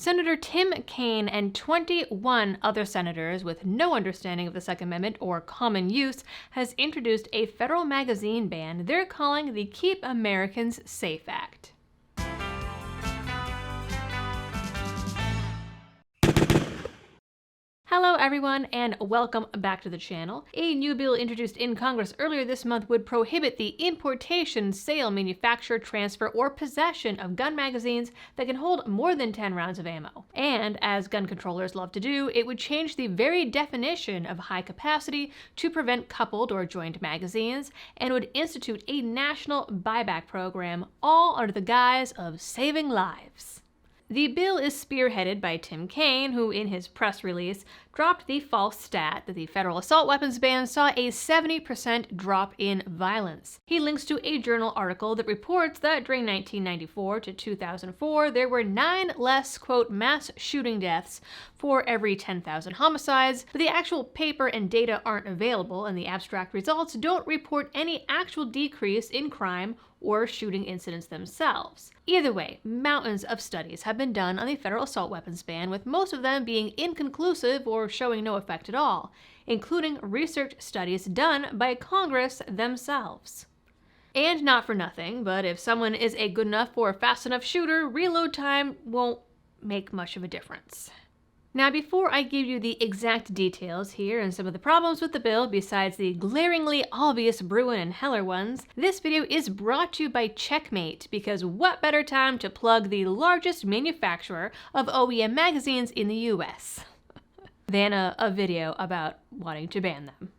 Senator Tim Kaine and 21 other senators with no understanding of the Second Amendment or common use has introduced a federal magazine ban they're calling the Keep Americans Safe Act. Hello everyone and welcome back to the channel. A new bill introduced in Congress earlier this month would prohibit the importation, sale, manufacture, transfer, or possession of gun magazines that can hold more than 10 rounds of ammo. And, as gun controllers love to do, it would change the very definition of high capacity to prevent coupled or joined magazines, and would institute a national buyback program, all under the guise of saving lives. The bill is spearheaded by Tim Kaine, who in his press release dropped the false stat that the federal assault weapons ban saw a 70% drop in violence. He links to a journal article that reports that during 1994 to 2004, there were 9 less, quote, mass shooting deaths for every 10,000 homicides, but the actual paper and data aren't available, and the abstract results don't report any actual decrease in crime or shooting incidents themselves. Either way, mountains of studies have been done on the federal assault weapons ban, with most of them being inconclusive or showing no effect at all, including research studies done by Congress themselves. And not for nothing, but if someone is a good enough or fast enough shooter, reload time won't make much of a difference. Now, before I give you the exact details here and some of the problems with the bill besides the glaringly obvious Bruen and Heller ones, this video is brought to you by Checkmate, because what better time to plug the largest manufacturer of OEM magazines in the US than a video about wanting to ban them.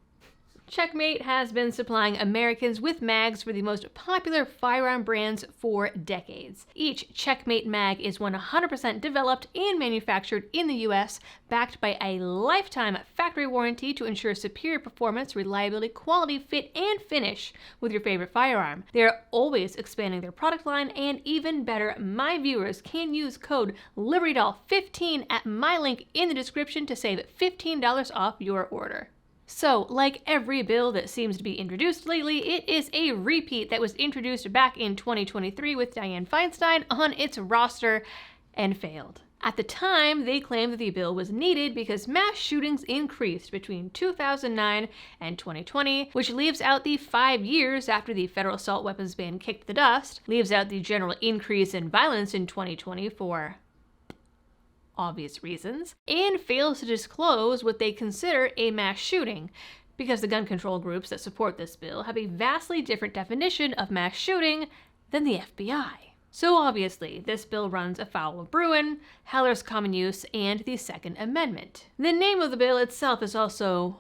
Checkmate has been supplying Americans with mags for the most popular firearm brands for decades. Each Checkmate mag is 100% developed and manufactured in the US, backed by a lifetime factory warranty to ensure superior performance, reliability, quality, fit, and finish with your favorite firearm. They're always expanding their product line, and even better, my viewers can use code LibertyDoll15 at my link in the description to save $15 off your order. So, like every bill that seems to be introduced lately, it is a repeat that was introduced back in 2023 with Dianne Feinstein on its roster and failed. At the time, they claimed that the bill was needed because mass shootings increased between 2009 and 2020, which leaves out the 5 years after the federal assault weapons ban kicked the dust, leaves out the general increase in violence in 2020 for obvious reasons, and fails to disclose what they consider a mass shooting, because the gun control groups that support this bill have a vastly different definition of mass shooting than the FBI. So obviously, this bill runs afoul of Bruen, Heller's common use, and the Second Amendment. The name of the bill itself is also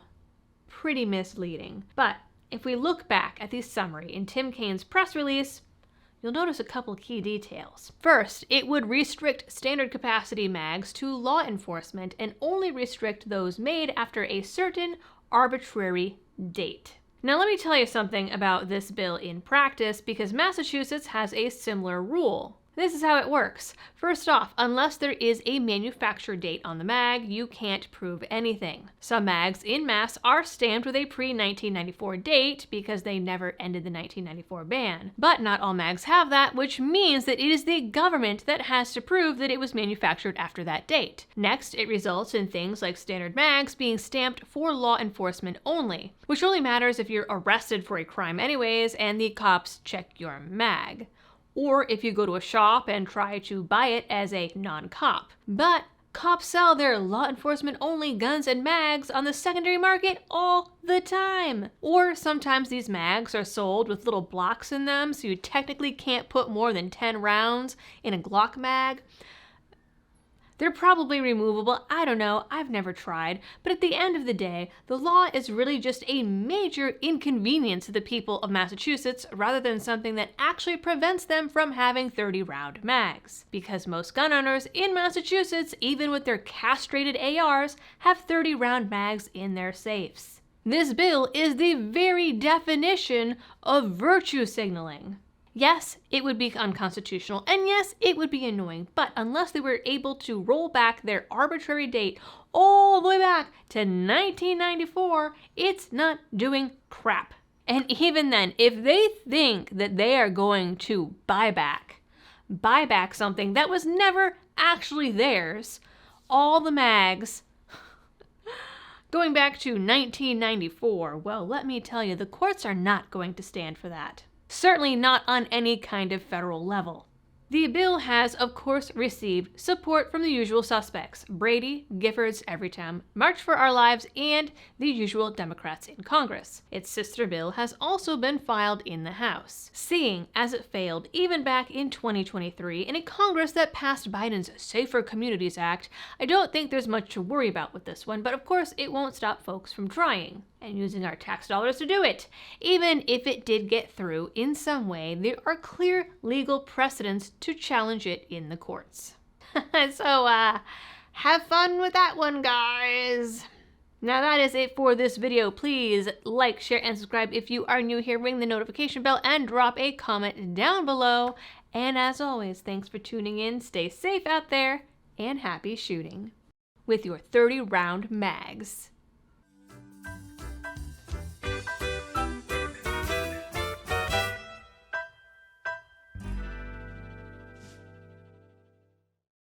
pretty misleading, but if we look back at the summary in Tim Kaine's press release, you'll notice a couple key details. First, it would restrict standard capacity mags to law enforcement and only restrict those made after a certain arbitrary date. Now let me tell you something about this bill in practice, because Massachusetts has a similar rule. This is how it works. First off, unless there is a manufacture date on the mag, you can't prove anything. Some mags in Mass are stamped with a pre-1994 date because they never ended the 1994 ban. But not all mags have that, which means that it is the government that has to prove that it was manufactured after that date. Next, it results in things like standard mags being stamped for law enforcement only, which only matters if you're arrested for a crime anyways and the cops check your mag, or if you go to a shop and try to buy it as a non-cop. But cops sell their law enforcement only guns and mags on the secondary market all the time. Or sometimes these mags are sold with little blocks in them, so you technically can't put more than 10 rounds in a Glock mag. They're probably removable, I don't know, I've never tried, but at the end of the day, the law is really just a major inconvenience to the people of Massachusetts rather than something that actually prevents them from having 30-round mags. Because most gun owners in Massachusetts, even with their castrated ARs, have 30-round mags in their safes. This bill is the very definition of virtue signaling. Yes, it would be unconstitutional, and yes, it would be annoying, but unless they were able to roll back their arbitrary date all the way back to 1994, it's not doing crap. And even then, if they think that they are going to buy back something that was never actually theirs, all the mags, going back to 1994, well, let me tell you, the courts are not going to stand for that. Certainly not on any kind of federal level. The bill has, of course, received support from the usual suspects: Brady, Giffords, Everytown, March for Our Lives, and the usual Democrats in Congress. Its sister bill has also been filed in the House, seeing as it failed even back in 2023 in a Congress that passed Biden's Safer Communities Act. I don't think there's much to worry about with this one, but of course it won't stop folks from trying and using our tax dollars to do it. Even if it did get through in some way, there are clear legal precedents to challenge it in the courts. So, have fun with that one, guys. Now that is it for this video. Please like, share, and subscribe if you are new here. Ring the notification bell and drop a comment down below. And as always, thanks for tuning in. Stay safe out there and happy shooting with your 30-round mags.